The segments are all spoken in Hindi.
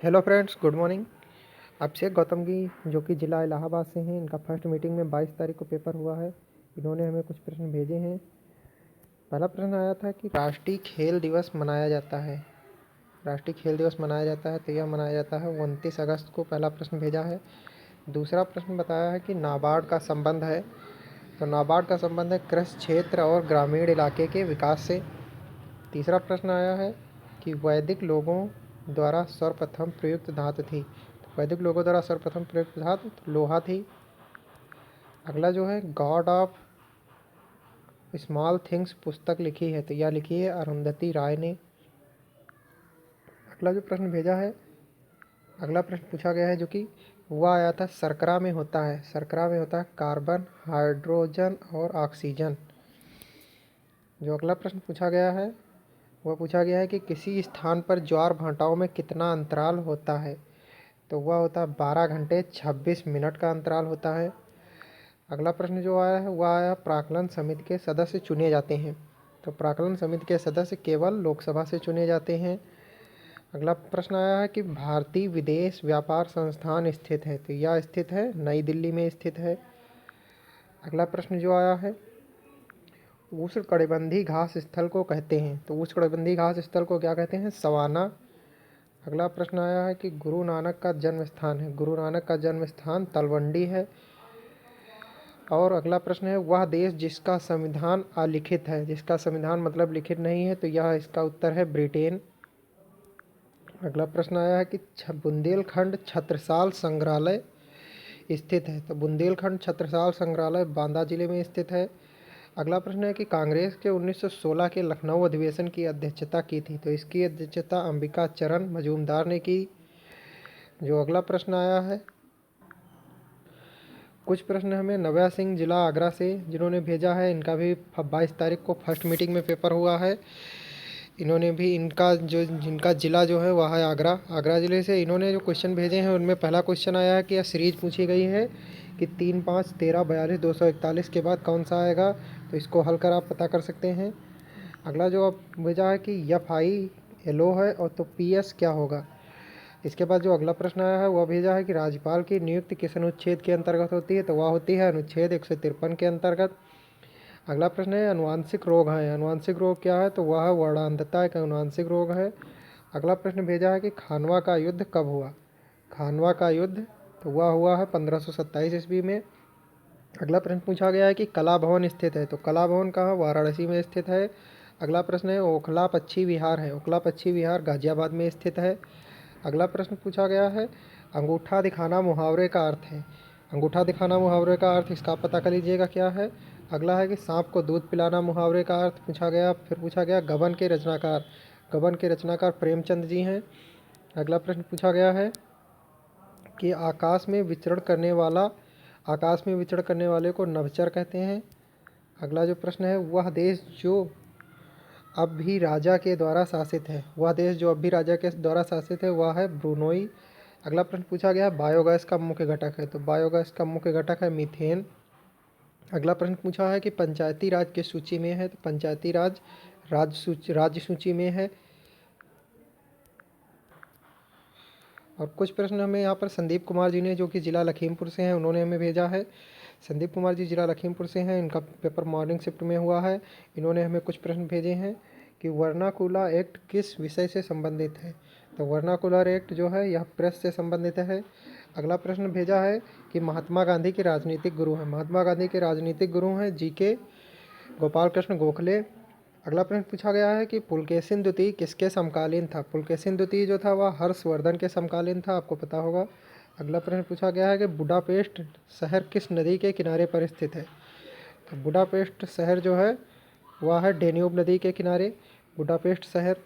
Hello friends, good morning. Abhishek Gautam की जो कि ज़िला इलाहाबाद से हैं, इनका फर्स्ट मीटिंग में 22 तारीख को पेपर हुआ है। इन्होंने हमें कुछ प्रश्न भेजे हैं। पहला प्रश्न आया था कि राष्ट्रीय खेल दिवस मनाया जाता है। राष्ट्रीय खेल दिवस मनाया जाता है तो यह मनाया जाता है 29 अगस्त को। पहला प्रश्न भेजा है। दूसरा प्रश्न बताया है कि नाबार्ड का संबंध है, तो नाबार्ड का संबंध है कृषि क्षेत्र और ग्रामीण इलाके के विकास से। तीसरा प्रश्न आया है कि वैदिक लोगों द्वारा सर्वप्रथम प्रयुक्त धातु थी, तो वैदिक लोगों द्वारा सर्वप्रथम प्रयुक्त धातु लोहा थी। अगला जो है गॉड ऑफ स्मॉल थिंग्स पुस्तक लिखी है, तो यह लिखी है अरुंधति राय ने। अगला जो प्रश्न भेजा है, अगला प्रश्न पूछा गया है जो कि वह आया था शर्करा में होता है। शर्करा में होता है कार्बन, हाइड्रोजन और ऑक्सीजन। जो अगला प्रश्न पूछा गया है वह पूछा गया है कि किसी स्थान पर ज्वार भाटाओं में कितना अंतराल होता है, तो वह होता है 12 घंटे 26 मिनट का अंतराल होता है। अगला प्रश्न जो आया है वह आया प्राक्कलन समिति के सदस्य चुने जाते हैं, तो प्राक्कलन समिति के सदस्य केवल लोकसभा से चुने जाते हैं। अगला प्रश्न आया है कि भारतीय विदेश व्यापार संस्थान स्थित है, तो यह स्थित है नई दिल्ली में स्थित है। अगला प्रश्न जो आया है उष्णकटिबंधीय घास स्थल को कहते हैं, तो उष्णकटिबंधीय घास स्थल को क्या कहते हैं? सवाना। अगला प्रश्न आया है कि गुरु नानक का जन्म स्थान है, गुरु नानक का जन्म स्थान तलवंडी है। और अगला प्रश्न है वह देश जिसका संविधान अलिखित है, जिसका संविधान मतलब लिखित नहीं है, तो यह इसका उत्तर है ब्रिटेन। अगला प्रश्न आया है कि बुंदेलखंड छत्रसाल संग्रहालय स्थित है, तो बुंदेलखंड छत्रसाल संग्रहालय बांदा जिले में स्थित है। अगला प्रश्न है कि कांग्रेस के 1916 के लखनऊ अधिवेशन की अध्यक्षता की थी, तो इसकी अध्यक्षता अंबिका चरण मजूमदार ने की। जो अगला प्रश्न आया है, कुछ प्रश्न हमें नव्या सिंह जिला आगरा से जिन्होंने भेजा है, इनका भी 22 तारीख को फर्स्ट मीटिंग में पेपर हुआ है। इन्होंने भी जिनका ज़िला जो है वह है आगरा। आगरा ज़िले से इन्होंने जो क्वेश्चन भेजे हैं उनमें पहला क्वेश्चन आया है कि यह सीरीज पूछी गई है कि 3, 5, 13, 42, 241 के बाद कौन सा आएगा, तो इसको हल कर आप पता कर सकते हैं। अगला जो आप भेजा है कि FILO है और तो PS क्या होगा। इसके बाद जो अगला प्रश्न आया है वह भेजा है कि राज्यपाल की नियुक्ति किस अनुच्छेद के अंतर्गत होती है, तो वह होती है अनुच्छेद 153 के अंतर्गत। अगला प्रश्न है अनुवांशिक रोग है, अनुवांशिक रोग क्या है, तो वह वर्णांधता एक अनुवांशिक रोग है। अगला प्रश्न भेजा है कि खानवा का युद्ध कब हुआ। खानवा का युद्ध तो वह हुआ है 1527 ईस्वी में। अगला प्रश्न पूछा गया है कि कला भवन स्थित है, तो कला भवन कहाँ? वाराणसी में स्थित है। अगला प्रश्न है ओखला पक्षी विहार है, ओखला पक्षी विहार गाजियाबाद में स्थित है। अगला प्रश्न पूछा गया है अंगूठा दिखाना मुहावरे का अर्थ है, अंगूठा दिखाना मुहावरे का अर्थ इसका पता कर लीजिएगा क्या है। अगला है कि सांप को दूध पिलाना मुहावरे का अर्थ पूछा गया। फिर पूछा गया गबन के रचनाकार, गबन के रचनाकार प्रेमचंद जी हैं। अगला प्रश्न पूछा गया है कि आकाश में विचरण करने वाले को नभचर कहते हैं। अगला जो प्रश्न है वह देश जो अब भी राजा के द्वारा शासित है, वह देश जो अब भी राजा के द्वारा शासित है वह है ब्रूनोई। अगला प्रश्न पूछा गया बायोगैस का मुख्य घटक है, तो बायोगैस का मुख्य घटक है मीथेन। अगला प्रश्न पूछा है कि पंचायती राज किस सूची में है, तो पंचायती राज राज्य सूची में है। और कुछ प्रश्न हमें यहाँ पर संदीप कुमार जी ने जो कि ज़िला लखीमपुर से हैं उन्होंने हमें भेजा है। संदीप कुमार जी ज़िला लखीमपुर से हैं, इनका पेपर मॉर्निंग शिफ्ट में हुआ है। इन्होंने हमें कुछ प्रश्न भेजे हैं कि वर्नाकुला एक्ट किस विषय से संबंधित है, तो वर्नाकुलर एक्ट जो है यह प्रेस से संबंधित है। अगला प्रश्न भेजा है कि महात्मा गांधी के राजनीतिक गुरु हैं, महात्मा गांधी के राजनीतिक गुरु हैं GK गोपाल कृष्ण गोखले। अगला प्रश्न पूछा गया है कि पुलकेशिन द्वितीय किसके समकालीन था, पुलकेशिन द्वितीय जो था वह हर्षवर्धन के समकालीन था, आपको पता होगा। अगला प्रश्न पूछा गया है कि बुडापेस्ट शहर किस नदी के किनारे पर स्थित है, तो बुडापेस्ट शहर जो है वह है डेन्यूब नदी के किनारे। बुडापेस्ट शहर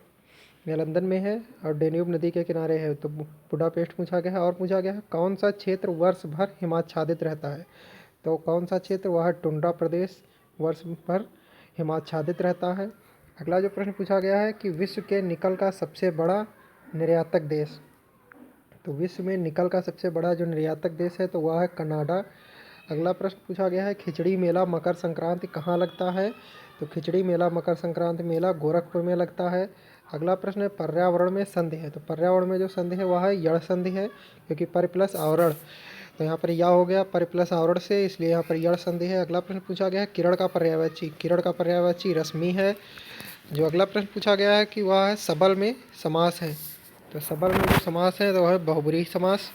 यह लंदन में है और डेन्यूब नदी के किनारे है, तो बुडापेस्ट पूछा गया है। और पूछा गया है कौन सा क्षेत्र वर्ष भर हिमाच्छादित रहता है, तो कौन सा क्षेत्र वह है टुंड्रा प्रदेश वर्ष भर हिमाच्छादित रहता है। अगला जो प्रश्न पूछा गया है कि विश्व के निकल का सबसे बड़ा निर्यातक देश, तो विश्व में निकल का सबसे बड़ा जो निर्यातक देश है तो वह है कनाडा। अगला प्रश्न पूछा गया है खिचड़ी मेला मकर संक्रांति कहाँ लगता है। तो खिचड़ी मेला मकर संक्रांति मेला गोरखपुर में लगता है। अगला प्रश्न है पर्यावरण में संधि है। तो पर्यावरण में जो संधि है वह है यड़ संधि है, क्योंकि पर प्लस आवरण, तो यहाँ पर या हो गया पर प्लस आवरण से, इसलिए यहाँ पर यड़ संधि है। अगला प्रश्न पूछा गया है किरण का पर्यायवाची। किरण का पर्यायवाची रश्मि है। जो अगला प्रश्न पूछा गया है कि वह है सबल में समास है। तो सबल में जो समास है तो वह है बहुब्रीहि समास।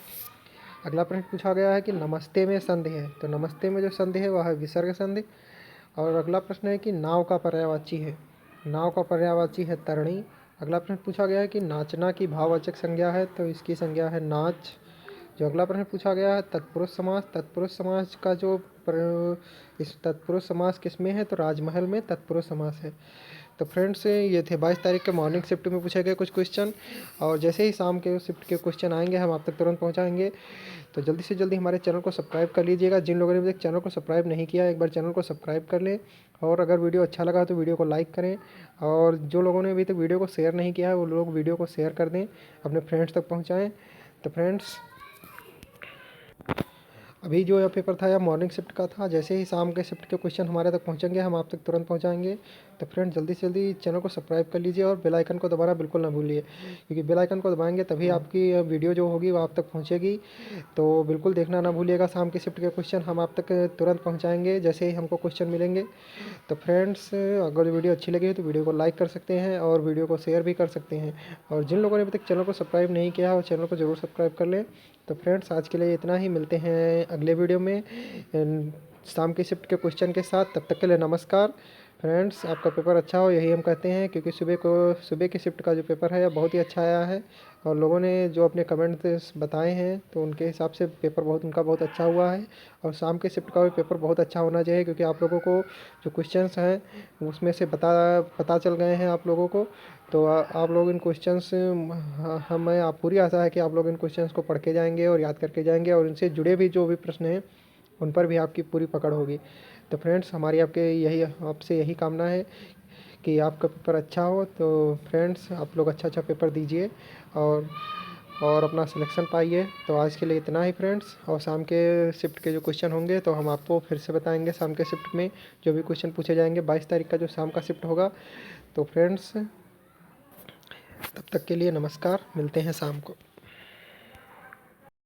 अगला प्रश्न पूछा गया है कि नमस्ते में संधि है। तो नमस्ते में जो संधि है वह है विसर्ग संधि। और अगला प्रश्न है कि नाव का पर्यायवाची है। नाव का पर्यायवाची है तरणी। अगला प्रश्न पूछा गया है कि नाचना की भाववाचक संज्ञा है। तो इसकी संज्ञा है नाच। जो अगला प्रश्न पूछा गया है तत्पुरुष समास। तत्पुरुष समास का जो इस तत्पुरुष समास किस में है। तो राजमहल में तत्पुरुष समास है। तो फ्रेंड्स ये थे 22 तारीख के मॉर्निंग शिफ्ट में पूछे गए कुछ क्वेश्चन, और जैसे ही शाम के शिफ्ट के क्वेश्चन आएंगे हम आप तक तुरंत पहुंचाएंगे। तो जल्दी से जल्दी हमारे चैनल को सब्सक्राइब कर लीजिएगा। जिन लोगों ने अभी तक चैनल को सब्सक्राइब नहीं किया एक बार चैनल को सब्सक्राइब कर लें, और अगर वीडियो अच्छा लगा तो वीडियो को लाइक करें, और जो लोगों ने अभी तक वीडियो को शेयर नहीं किया है वो लोग वीडियो को शेयर कर दें, अपने फ्रेंड्स तक पहुँचाएँ। तो फ्रेंड्स अभी जो यह पेपर था यह मॉर्निंग शिफ्ट का था। जैसे ही शाम के शिफ्ट के क्वेश्चन हमारे तक पहुंचेंगे हम आप तक तुरंत पहुंचाएंगे। तो फ्रेंड जल्दी से जल्दी चैनल को सब्सक्राइब कर लीजिए और बेल आइकन को दबाना बिल्कुल ना भूलिए, क्योंकि बेल आइकन को दबाएंगे तभी आपकी वीडियो जो होगी वो आप तक पहुंचेगी। तो बिल्कुल देखना ना भूलिएगा, शाम के शिफ्ट के क्वेश्चन हम आप तक तुरंत पहुँचाएँगे जैसे ही हमको क्वेश्चन मिलेंगे। तो फ्रेंड्स अगर वीडियो अच्छी लगी तो वीडियो को लाइक कर सकते हैं और वीडियो को शेयर भी कर सकते हैं, और जिन लोगों ने अभी तक चैनल को सब्सक्राइब नहीं किया है वो चैनल को ज़रूर सब्सक्राइब कर लें। तो फ्रेंड्स आज के लिए इतना ही, मिलते हैं अगले वीडियो में शाम की शिफ्ट के क्वेश्चन के साथ। तब तक के लिए नमस्कार। फ्रेंड्स आपका पेपर अच्छा हो यही हम कहते हैं, क्योंकि सुबह की शिफ्ट का जो पेपर है बहुत ही अच्छा आया है, और लोगों ने जो अपने कमेंट्स बताए हैं तो उनके हिसाब से पेपर उनका बहुत अच्छा हुआ है। और शाम के शिफ्ट का भी पेपर बहुत अच्छा होना चाहिए, क्योंकि आप लोगों को जो क्वेश्चंस हैं उसमें से पता चल गए हैं आप लोगों को। तो आप लोग इन क्वेश्चंस हमें आप पूरी आशा है कि आप लोग इन क्वेश्चंस को पढ़ के जाएंगे और याद करके जाएंगे, और इनसे जुड़े भी जो भी प्रश्न हैं उन पर भी आपकी पूरी पकड़ होगी। तो फ्रेंड्स हमारी आपसे यही कामना है कि आपका पेपर अच्छा हो। तो फ्रेंड्स आप लोग अच्छा पेपर दीजिए और अपना सिलेक्शन पाइए। तो आज के लिए इतना ही फ्रेंड्स, और शाम के शिफ्ट के जो क्वेश्चन होंगे तो हम आपको फिर से बताएंगे। शाम के शिफ्ट में जो भी क्वेश्चन पूछे जाएंगे 22 तारीख का जो शाम का शिफ्ट होगा। तो फ्रेंड्स तब तक के लिए नमस्कार, मिलते हैं शाम को।